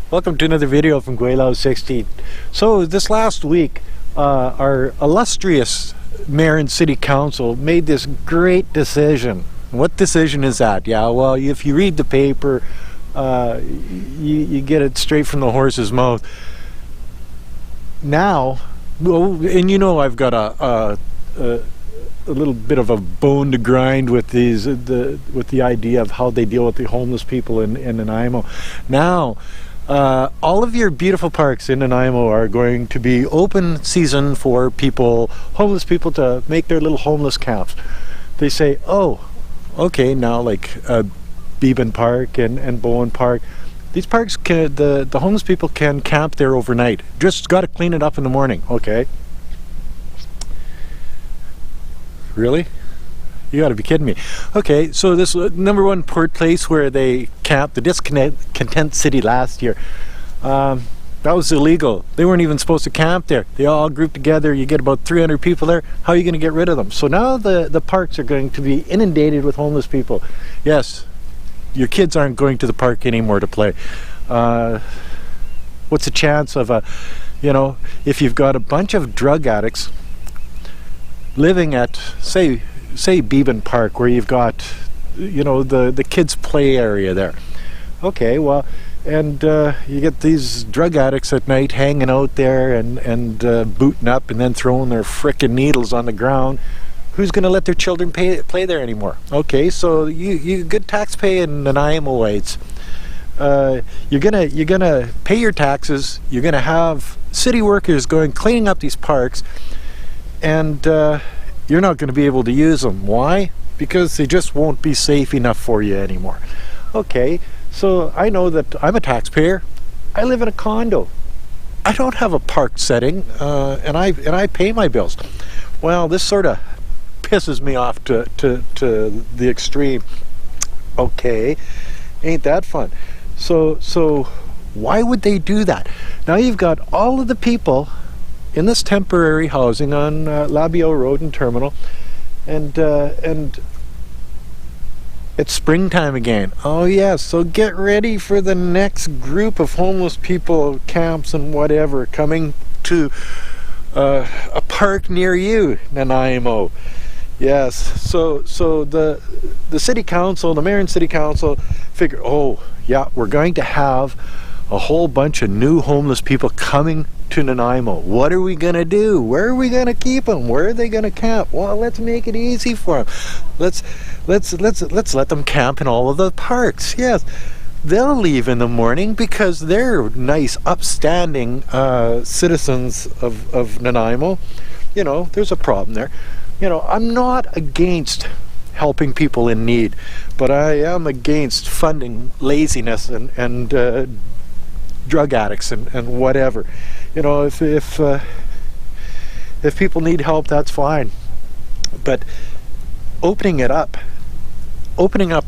Welcome to another video from Guilao 16. So this last week, our illustrious mayor and city council made this great decision. What decision is that? Yeah, well, if you read the paper, you get it straight from the horse's mouth. Now, well, and you know I've got a little bit of a bone to grind with with the idea of how they deal with the homeless people in Nanaimo. Now, all of your beautiful parks in Nanaimo are going to be open season for homeless people to make their little homeless camps. They say, oh, okay, now like Beeben Park and Bowen Park, these parks the homeless people can camp there overnight. Just got to clean it up in the morning. Okay. Really? You got to be kidding me. Okay, so this number one port place where they camped, the Discontent City last year, that was illegal. They weren't even supposed to camp there. They all grouped together. You get about 300 people there. How are you going to get rid of them? So now the parks are going to be inundated with homeless people. Yes, your kids aren't going to the park anymore to play. What's the chance of if you've got a bunch of drug addicts living at, say Beeben Park, where you've got, the kids' play area there. Okay, well, and you get these drug addicts at night hanging out there and booting up and then throwing their frickin' needles on the ground. Who's going to let their children play there anymore? Okay, so you good tax-paying Nanaimoites. You're gonna pay your taxes. You're gonna have city workers cleaning up these parks, and you're not going to be able to use them. Why? Because they just won't be safe enough for you anymore. Okay, so I know that I'm a taxpayer. I live in a condo. I don't have a park setting, and I pay my bills. Well, this sort of pisses me off to the extreme. Okay, ain't that fun? So why would they do that? Now you've got all of the people in this temporary housing on Labio Road and Terminal, and it's springtime again. Oh yes, so get ready for the next group of homeless people, camps and whatever, coming to a park near you, Nanaimo. Yes, so the city council, the mayor and city council figure, oh yeah, we're going to have a whole bunch of new homeless people coming to Nanaimo. What are we gonna do? Where are we gonna keep them? Where are they gonna camp? Well, let's make it easy for them. Let's let them camp in all of the parks. Yes, they'll leave in the morning because they're nice, upstanding citizens of Nanaimo. There's a problem there. I'm not against helping people in need, but I am against funding laziness and drug addicts and whatever. If people need help, that's fine. But opening up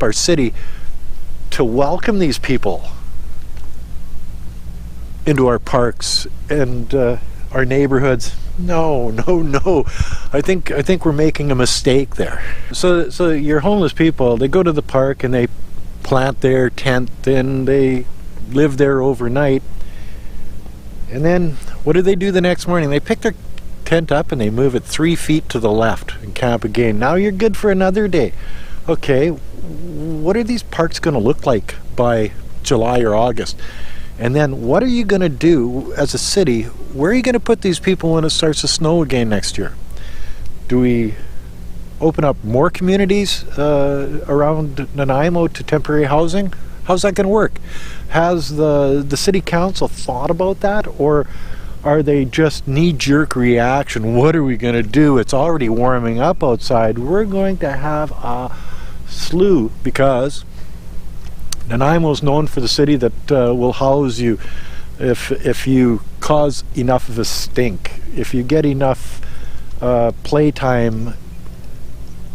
our city to welcome these people into our parks and our neighborhoods, no. I think we're making a mistake there. So your homeless people, they go to the park and they plant their tent and they live there overnight, and then what do they do the next morning? They pick their tent up and they move it 3 feet to the left and camp again. Now you're good for another day. Okay, what are these parks going to look like by July or August? And then what are you going to do as a city? Where are you going to put these people when it starts to snow again next year? Do we open up more communities around Nanaimo to temporary housing? How's that going to work? Has the city council thought about that, or are they just knee-jerk reaction? What are we going to do? It's already warming up outside. We're going to have a slew, because Nanaimo is known for the city that will house you if you cause enough of a stink, if you get enough playtime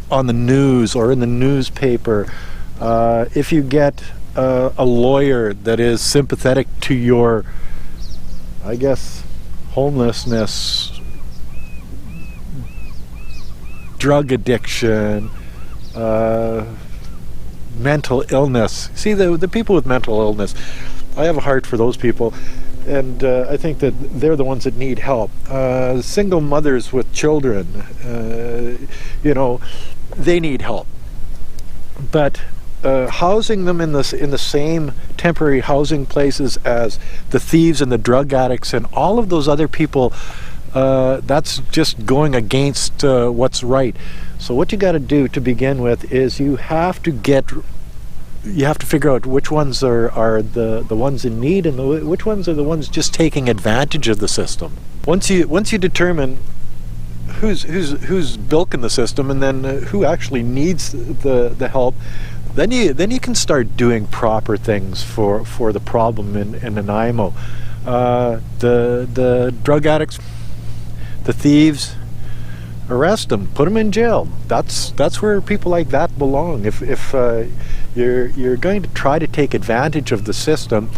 on the news or in the newspaper, if you get a lawyer that is sympathetic to your, I guess, homelessness, drug addiction, mental illness. See, the people with mental illness, I have a heart for those people, and I think that they're the ones that need help. Single mothers with children, they need help. But housing them in the same temporary housing places as the thieves and the drug addicts and all of those other people, that's just going against what's right. So what you got to do to begin with is you have to figure out which ones are the ones in need and which ones are the ones just taking advantage of the system. Once you determine who's bilking the system and then who actually needs the help, then you can start doing proper things for the problem in Nanaimo. The drug addicts, the thieves, arrest them, put them in jail. That's where people like that belong. If you're going to try to take advantage of the system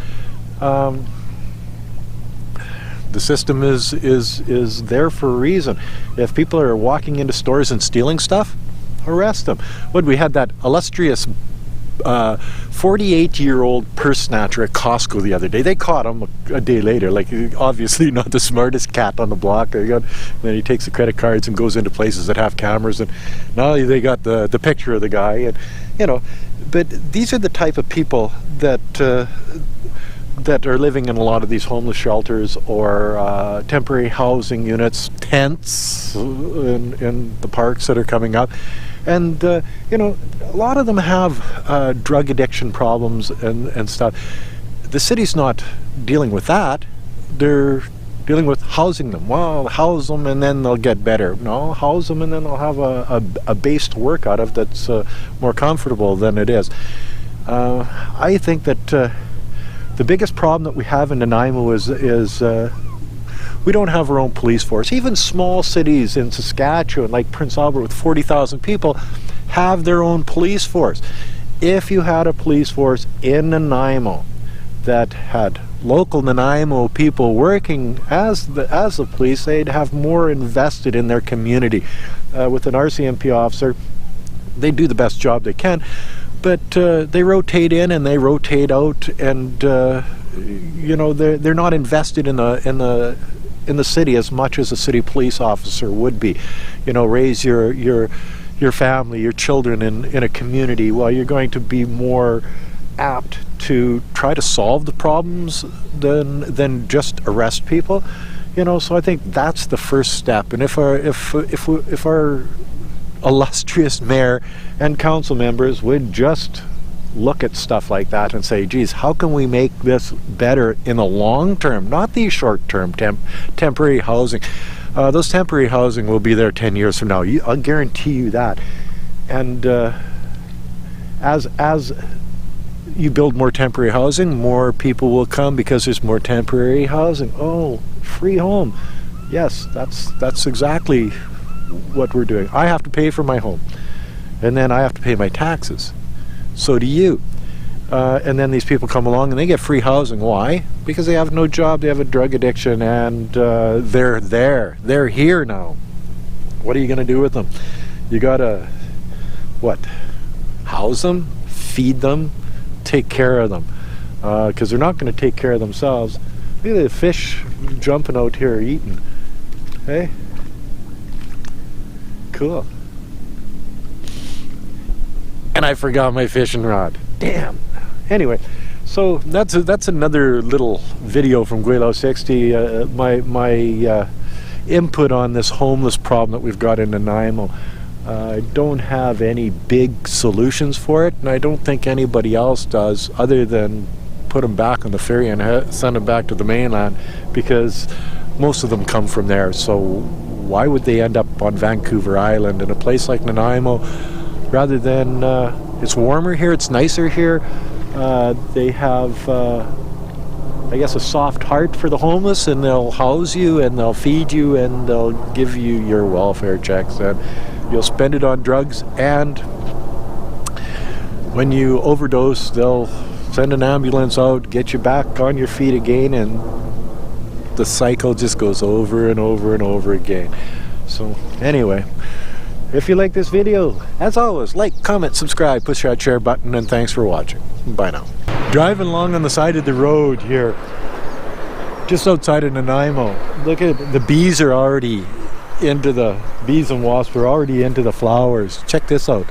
is there for a reason. If people are walking into stores and stealing stuff, arrest them. We had that illustrious 48-year-old purse snatcher at Costco the other day. They caught him a day later, like obviously not the smartest cat on the block. Then he takes the credit cards and goes into places that have cameras, and now they got the picture of the guy, and but these are the type of people that are living in a lot of these homeless shelters or temporary housing units, tents in the parks that are coming up. And, a lot of them have drug addiction problems and stuff. The city's not dealing with that. They're dealing with housing them. Well, house them and then they'll get better. No, house them and then they'll have a base to work out of that's more comfortable than it is. I think that the biggest problem that we have in Nanaimo is we don't have our own police force. Even small cities in Saskatchewan, like Prince Albert with 40,000 people, have their own police force. If you had a police force in Nanaimo that had local Nanaimo people working as the police, they'd have more invested in their community. With an RCMP officer, they do the best job they can, but they rotate in and they rotate out, and they're not invested in the city as much as a city police officer would be. Raise your family, your children in a community. Well, you're going to be more apt to try to solve the problems than just arrest people. So I think that's the first step. And if our illustrious mayor and council members would just look at stuff like that and say, geez, how can we make this better in the long term, not the short term temporary housing. Those temporary housing will be there 10 years from now. I'll guarantee you that. And as you build more temporary housing, more people will come because there's more temporary housing. Oh, free home. Yes, that's exactly what we're doing. I have to pay for my home, and then I have to pay my taxes. So do you. And then these people come along and they get free housing. Why? Because they have no job, they have a drug addiction, and they're there. They're here now. What are you going to do with them? You got to, house them, feed them, take care of them. Because they're not going to take care of themselves. Look at the fish jumping out here eating. Hey? Cool. And I forgot my fishing rod. Damn. Anyway, so that's another little video from Guelo 60. My input on this homeless problem that we've got in Nanaimo. I don't have any big solutions for it, and I don't think anybody else does, other than put them back on the ferry and send them back to the mainland, because most of them come from there. So why would they end up on Vancouver Island in a place like Nanaimo, rather than it's warmer here, it's nicer here. They have I guess a soft heart for the homeless, and they'll house you and they'll feed you and they'll give you your welfare checks, and you'll spend it on drugs, and when you overdose they'll send an ambulance out, get you back on your feet again, and the cycle just goes over and over and over again. So anyway, if you like this video, as always, like, comment, subscribe, push that share button, and thanks for watching. Bye now. Driving along on the side of the road here, just outside of Nanaimo. Look at the bees are already into the bees and wasps are already into the flowers. Check this out.